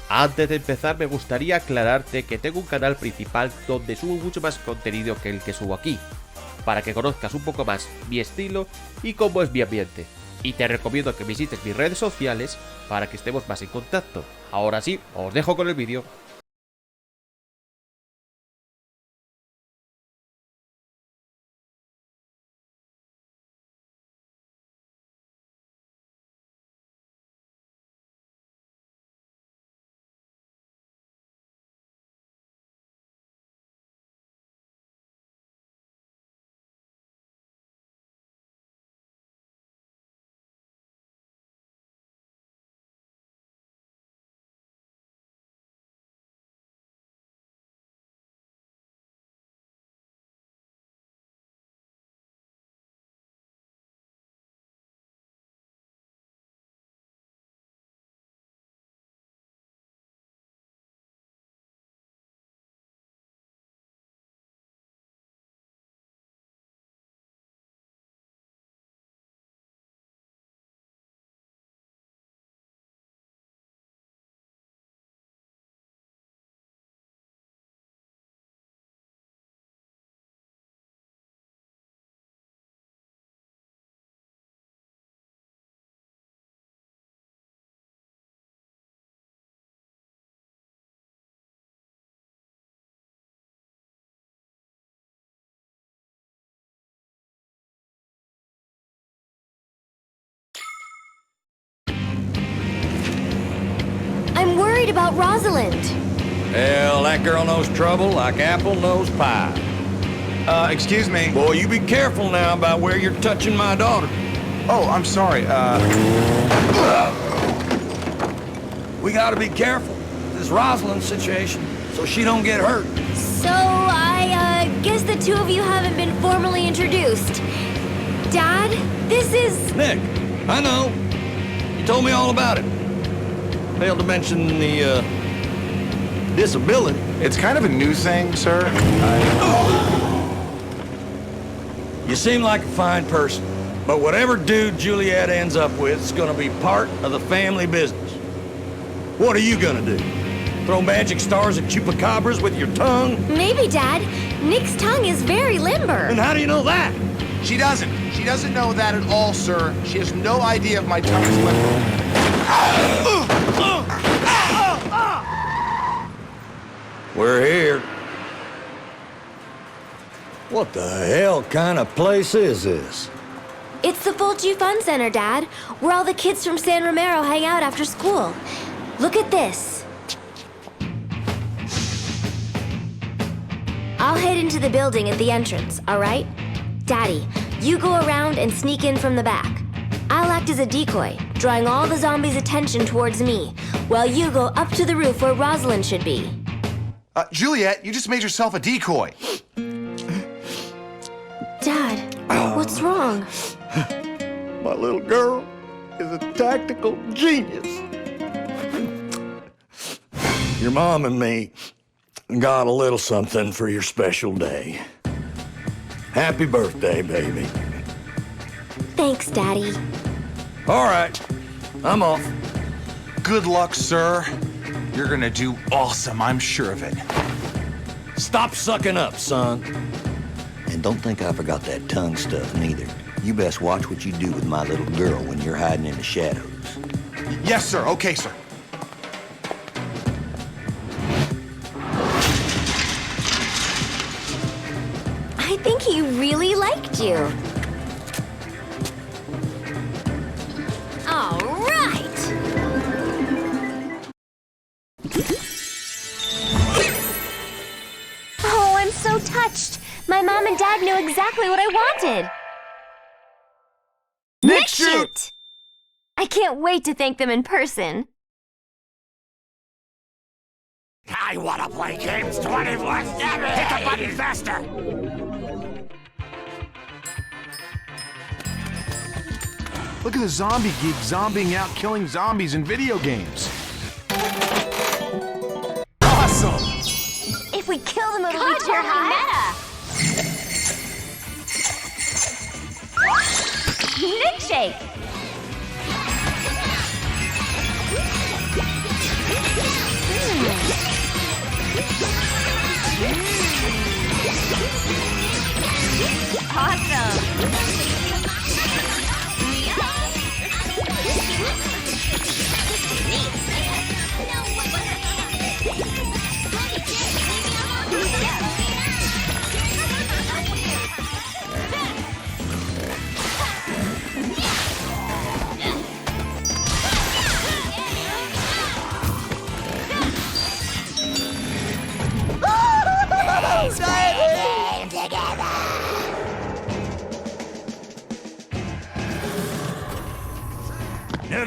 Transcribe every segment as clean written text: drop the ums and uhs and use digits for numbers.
Antes de empezar me gustaría aclararte que tengo un canal principal donde subo mucho más contenido que el que subo aquí, para que conozcas un poco más mi estilo y cómo es mi ambiente. Y te recomiendo que visites mis redes sociales para que estemos más en contacto. Ahora sí, os dejo con el vídeo. I'm worried about Rosalind. Hell, that girl knows trouble like apple knows pie. Excuse me. Boy, you be careful now about where you're touching my daughter. Oh, I'm sorry. We gotta be careful with this Rosalind situation so she don't get hurt. So, I guess the two of you haven't been formally introduced. Dad, this is... Nick, I know. You told me all about it. Failed to mention the, disability. It's kind of a new thing, sir. You seem like a fine person, but whatever dude Juliet ends up with is gonna be part of the family business. What are you gonna do? Throw magic stars at chupacabras with your tongue? Maybe, Dad. Nick's tongue is very limber. And how do you know that? She doesn't. She doesn't know that at all, sir. She has no idea if my tongue is limber. We're here. What the hell kind of place is this? It's the Fulci Fun Center, Dad, where all the kids from San Romero hang out after school. Look at this. I'll head into the building at the entrance, all right? Daddy, you go around and sneak in from the back. I'll act as a decoy, drawing all the zombies' attention towards me, while you go up to the roof where Rosalind should be. Juliet, you just made yourself a decoy. Dad, what's wrong? My little girl is a tactical genius. Your mom and me got a little something for your special day. Happy birthday, baby. Thanks, Daddy. All right, I'm off. Good luck, sir. You're gonna do awesome, I'm sure of it. Stop sucking up, son. And don't think I forgot that tongue stuff, neither. You best watch what you do with my little girl when you're hiding in the shadows. Yes, sir. Okay, sir. I think he really liked you. All right! Oh, I'm so touched. My mom and dad knew exactly what I wanted. Nick, shoot! I can't wait to thank them in person. I wanna play games 24/7! Hit the button faster! Look at the zombie geek zombieing out killing zombies in video games. Awesome! If we kill them, it'll be totally meta. Nick shake.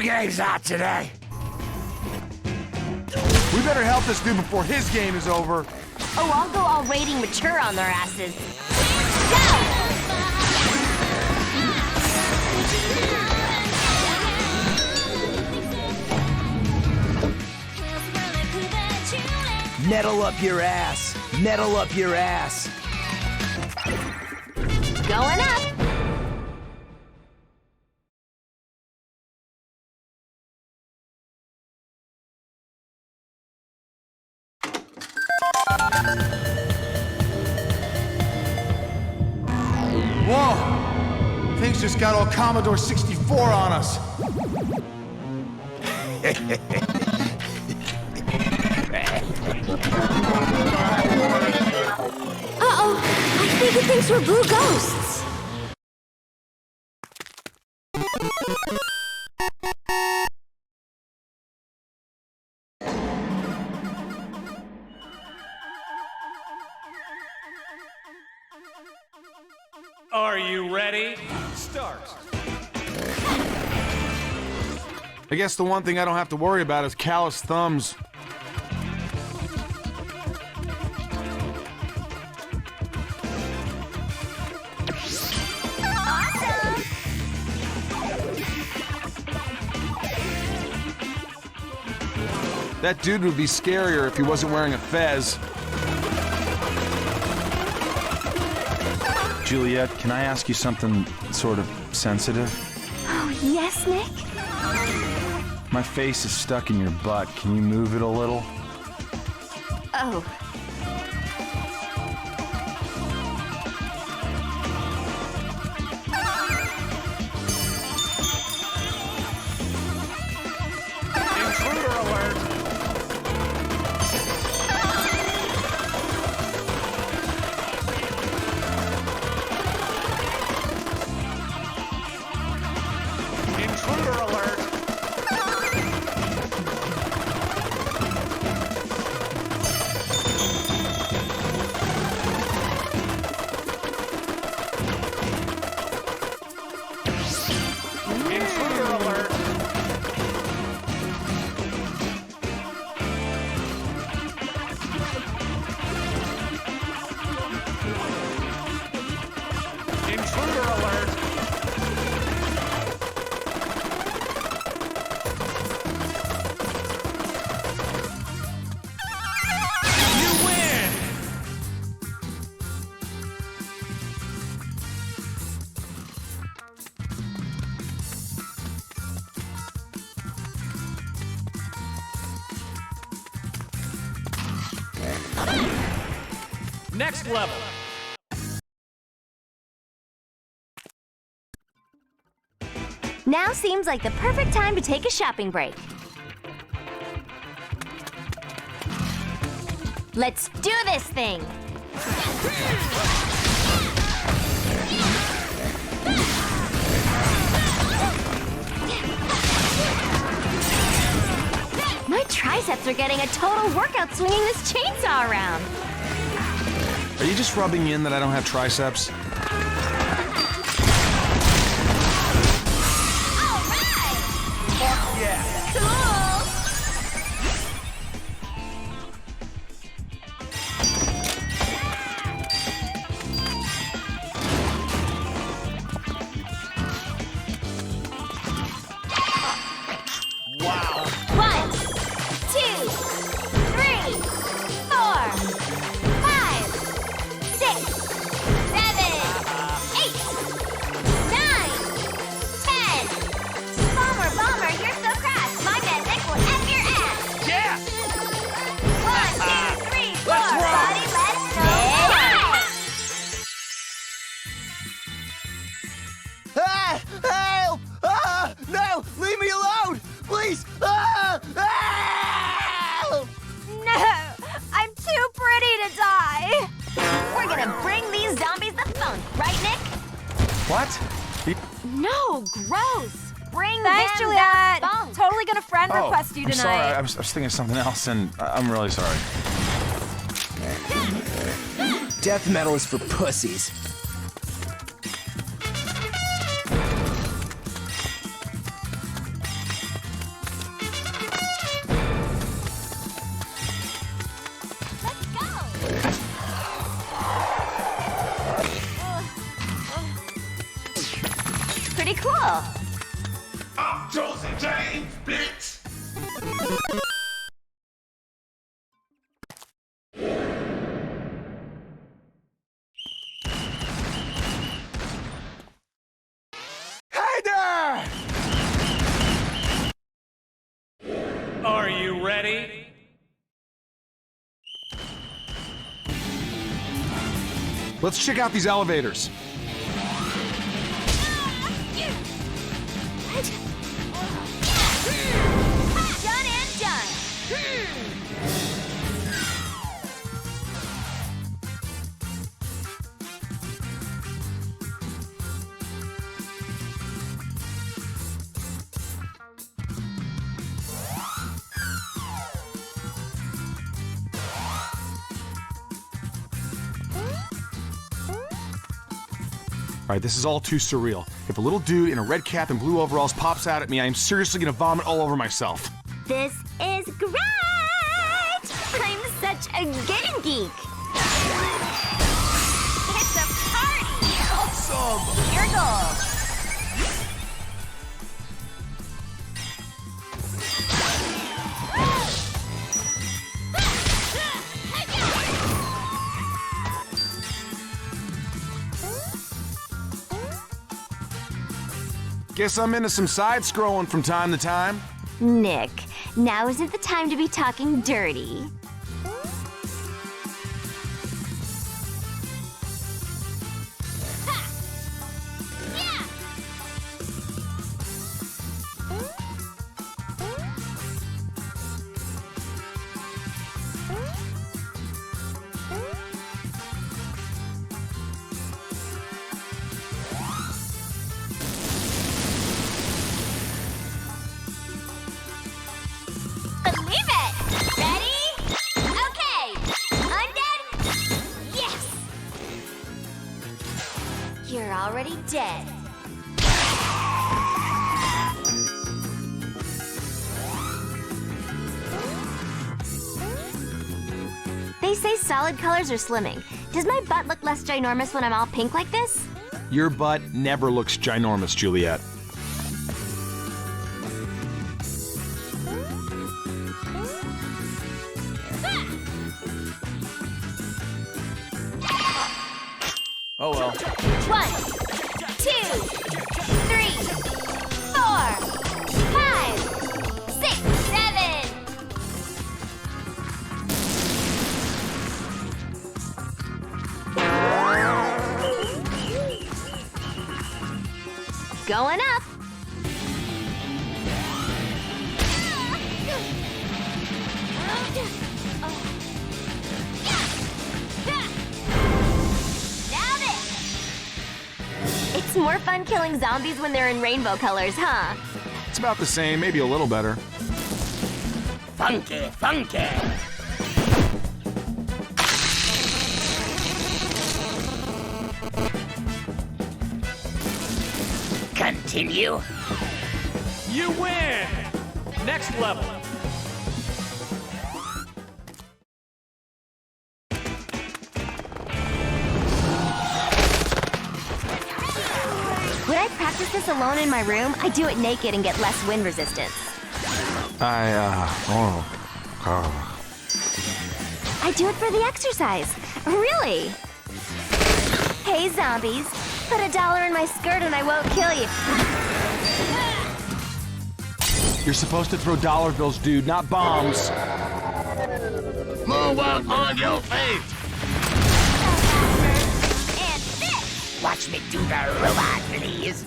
game's out today. We better help this dude before his game is over. Oh, I'll go all rating mature on their asses. Go! Metal up your ass. Metal up your ass. Going up. Whoa! Things just got all Commodore 64 on us. Uh-oh, I think it thinks we're blue ghosts. Are you ready? Start. I guess the one thing I don't have to worry about is calloused thumbs. Awesome! That dude would be scarier if he wasn't wearing a fez. Juliet, can I ask you something sort of sensitive? Oh, yes, Nick? My face is stuck in your butt. Can you move it a little? Oh. Intruder alert! Intruder alert! Intruder alert! Intruder alert! You win! Next level. Now seems like the perfect time to take a shopping break. Let's do this thing! My triceps are getting a total workout swinging this chainsaw around. Are you just rubbing in that I don't have triceps? Wow. 1, 2, 3, 4, 5, 6, 7, 8, 9, 10. Bomber, you're so crass. My man Nick will F your ass. Yeah! 1, 2, 3, 4. Let's rock. Buddy, let's go. Ah! Help! Ah! No! Leave me alone! Please! Ah! Help! No, I'm too pretty to die. We're gonna bring these zombies the phone, right, Nick? What? No, gross. Bring Thanks, them Juliet. the phone. Totally gonna friend request you I'm tonight. sorry. I was thinking of something else, and I'm really sorry. Death metal is for pussies. Cool. I'm Josie James, bitch. Hey there! Are you ready? Let's check out these elevators. Done and done. All right, this is all too surreal. If a little dude in a red cap and blue overalls pops out at me, I am seriously gonna vomit all over myself. This is great! I'm such a getting geek. It's a party! Awesome! Your goal. Guess I'm into some side-scrolling from time to time. Nick, now isn't the time to be talking dirty. Believe it! Ready? Okay! Undead? Yes! You're already dead. They say solid colors are slimming. Does my butt look less ginormous when I'm all pink like this? Your butt never looks ginormous, Juliet. Oh well. 1, 2, 3, 4, 5, 6, 7. Going up. It's more fun killing zombies when they're in rainbow colors, huh? It's about the same, maybe a little better. Funky, funky. Continue. You win! Next level. Would I practice this alone in my room? I do it naked and get less wind resistance. I do it for the exercise. Really? Hey, zombies. Put $1 in my skirt and I won't kill you. You're supposed to throw dollar bills, dude, not bombs. Move up on your feet. And this. Watch me do the robot, please.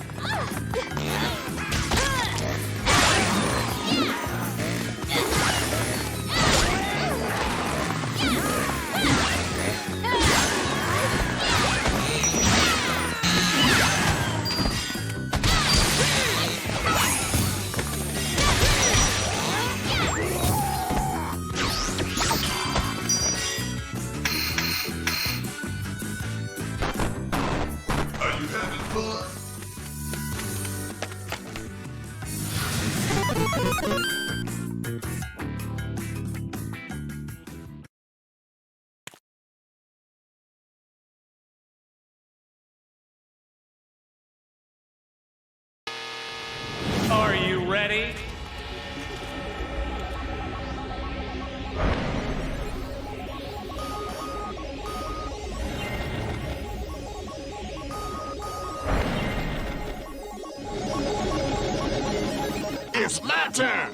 turn.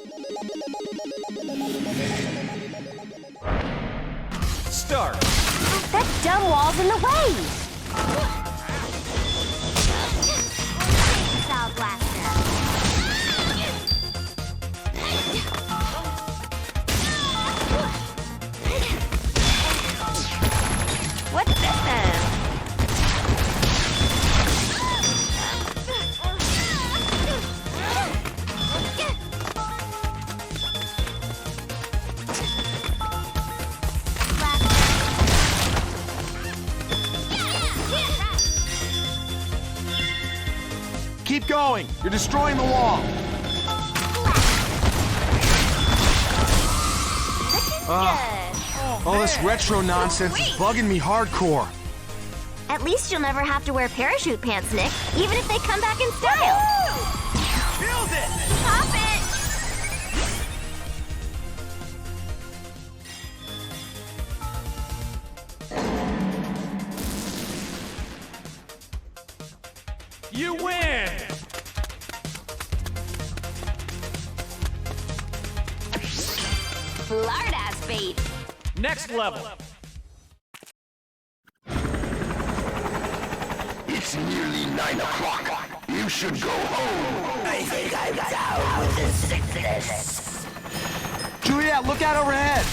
Start. That dumb wall's in the way! Style blaster. What's this then? Keep going! You're destroying the wall! All this retro nonsense is bugging me hardcore. At least you'll never have to wear parachute pants, Nick, even if they come back in style. Killed it! Stop it! You win! Lard-ass bait. Next level. It's nearly 9 o'clock. You should go home. I think I'm down with the sickness. Juliet, look out overhead!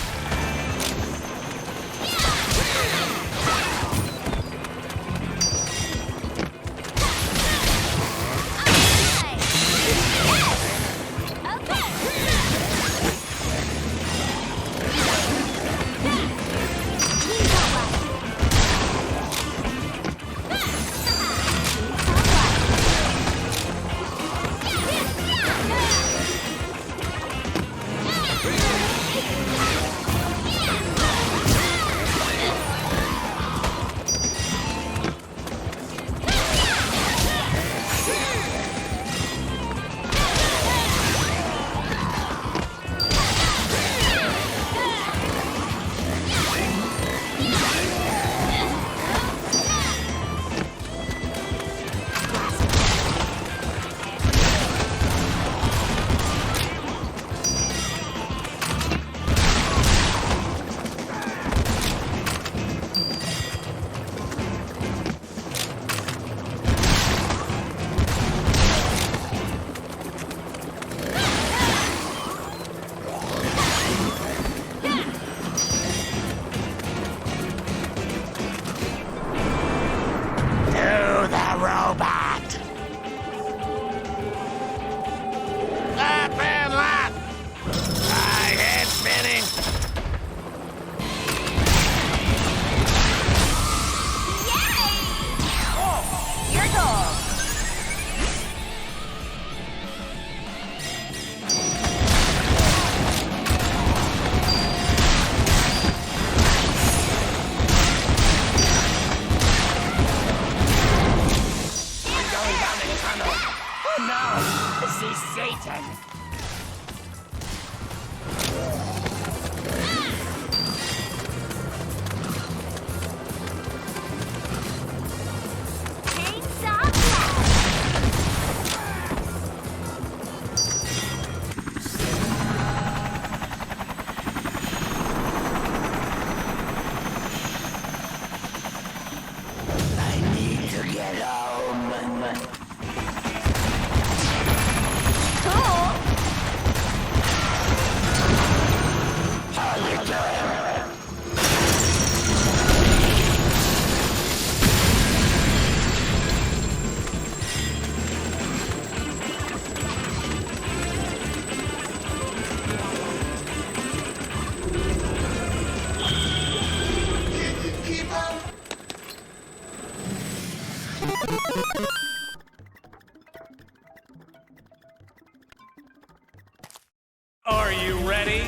Are you ready?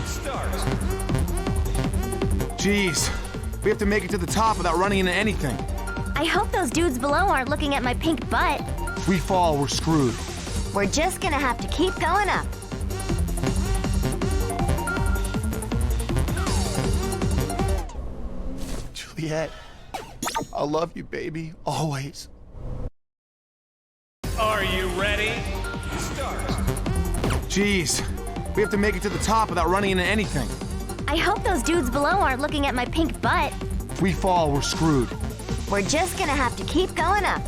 Start. Jeez, we have to make it to the top without running into anything. I hope those dudes below aren't looking at my pink butt. If we fall, we're screwed. We're just gonna have to keep going up. Juliet, I love you, baby, always. Are you ready? Start. Jeez, we have to make it to the top without running into anything. I hope those dudes below aren't looking at my pink butt. If we fall, we're screwed. We're just gonna have to keep going up.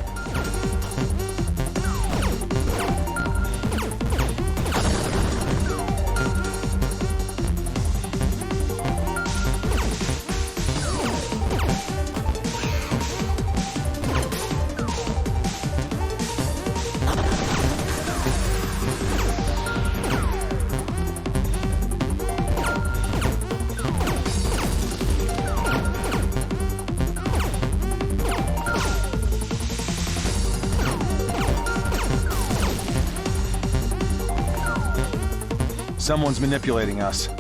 Someone's manipulating us.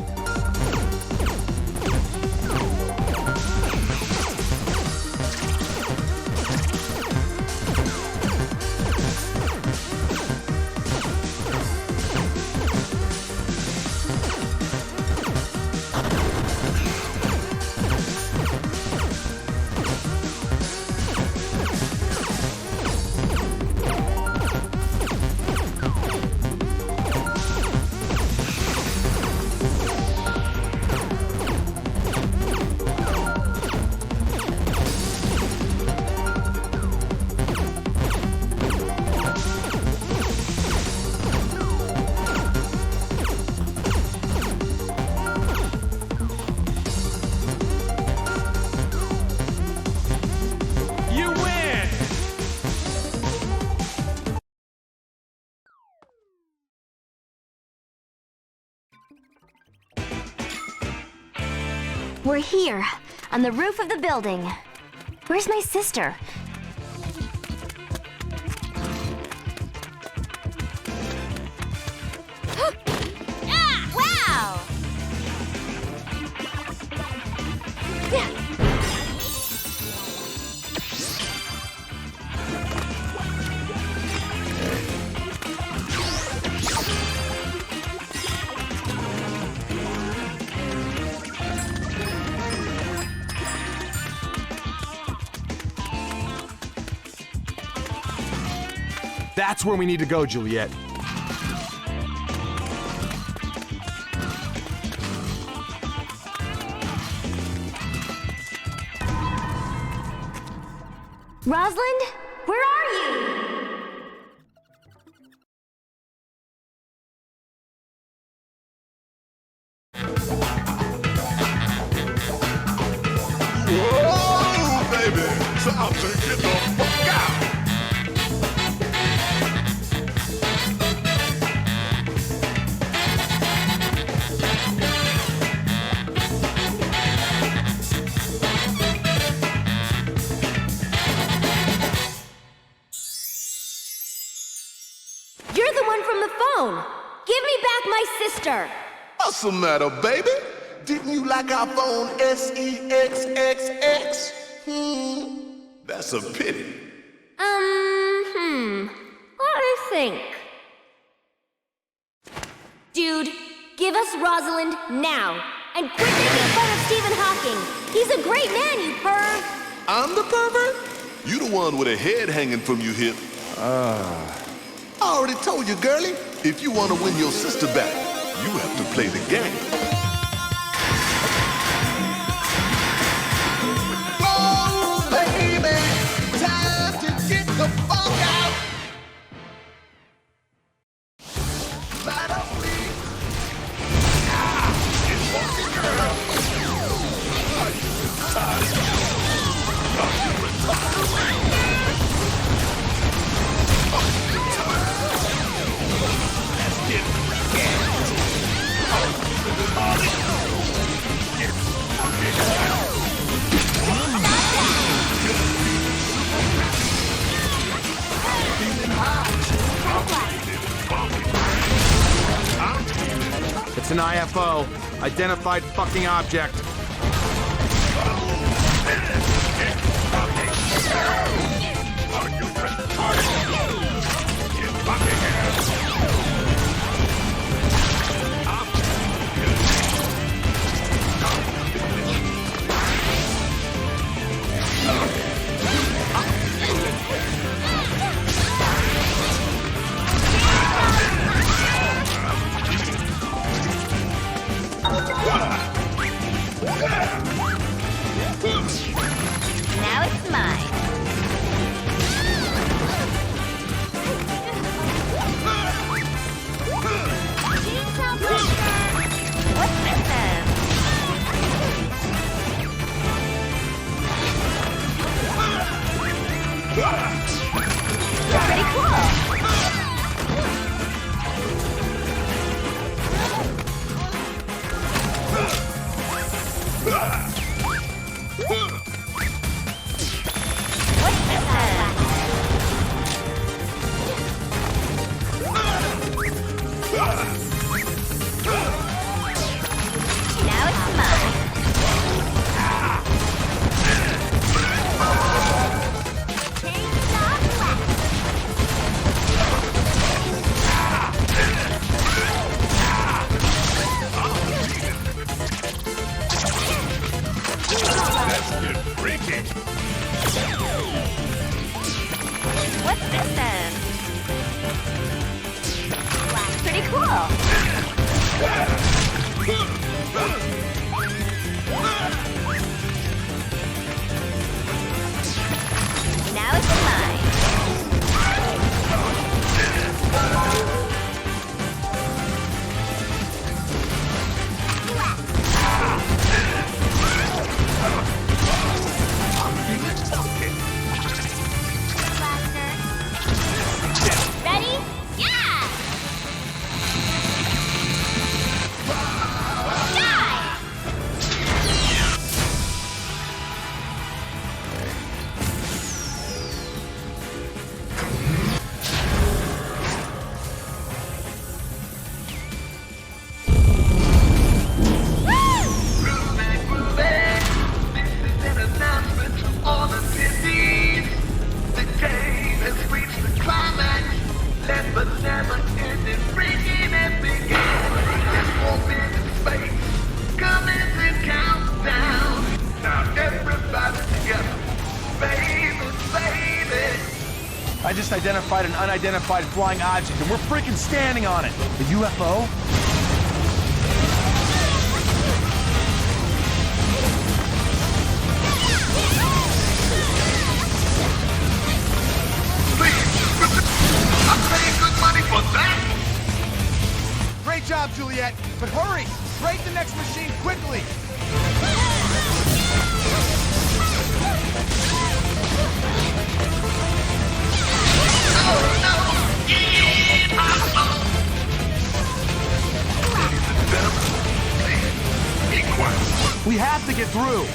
We're here, on the roof of the building. Where's my sister? Ah, wow! That's where we need to go, Juliet. Rosalind, where are you? Whoa, baby! Time to get the fuck out! You're the one from the phone. Give me back my sister. What's the matter, baby? Didn't you like our phone SEXXX? That's a pity. Let me think. Dude, give us Rosalind now. And quit making fun of Stephen Hawking. He's a great man, you perv. I'm the pervert? You the one with a head hanging from your hip. I already told you, girlie, if you want to win your sister back, you have to play the game. Oh, baby, time to get the fuck out. Light up, please. It's walking, girl. It's an IFO. Identified fucking object. What's this then? Pretty cool. Now it's mine. Ready? Yeah! Die! I just identified an unidentified flying object, and we're freaking standing on it. A UFO? Great job, Juliet. But hurry! Break the next machine quickly! We have to get through.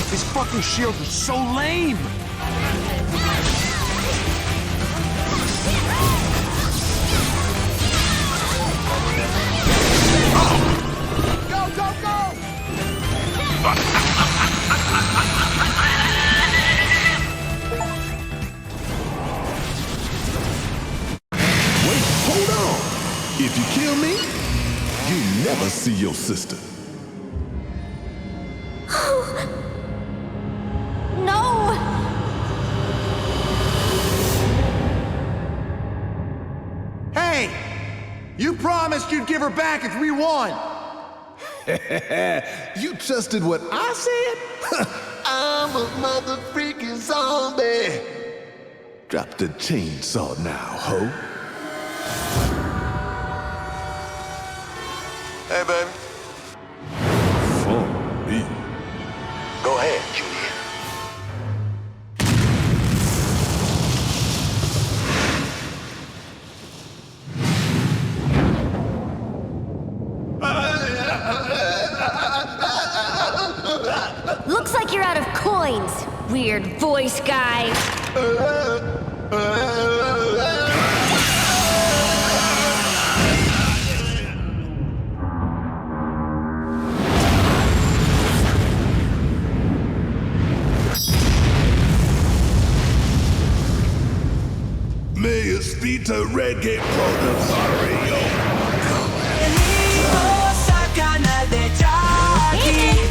These fucking shields are so lame. Go, go, go! Wait, hold on. If you kill me, you never see your sister. No! Hey! You promised you'd give her back if we won! You trusted what I said? I'm a mother freaking zombie. Drop the chainsaw now, ho. Hey, baby. For me. Go ahead, Juliet. Looks like you're out of coins, weird voice guy. May you speed to Redgate Protocol. Canal de Jackie.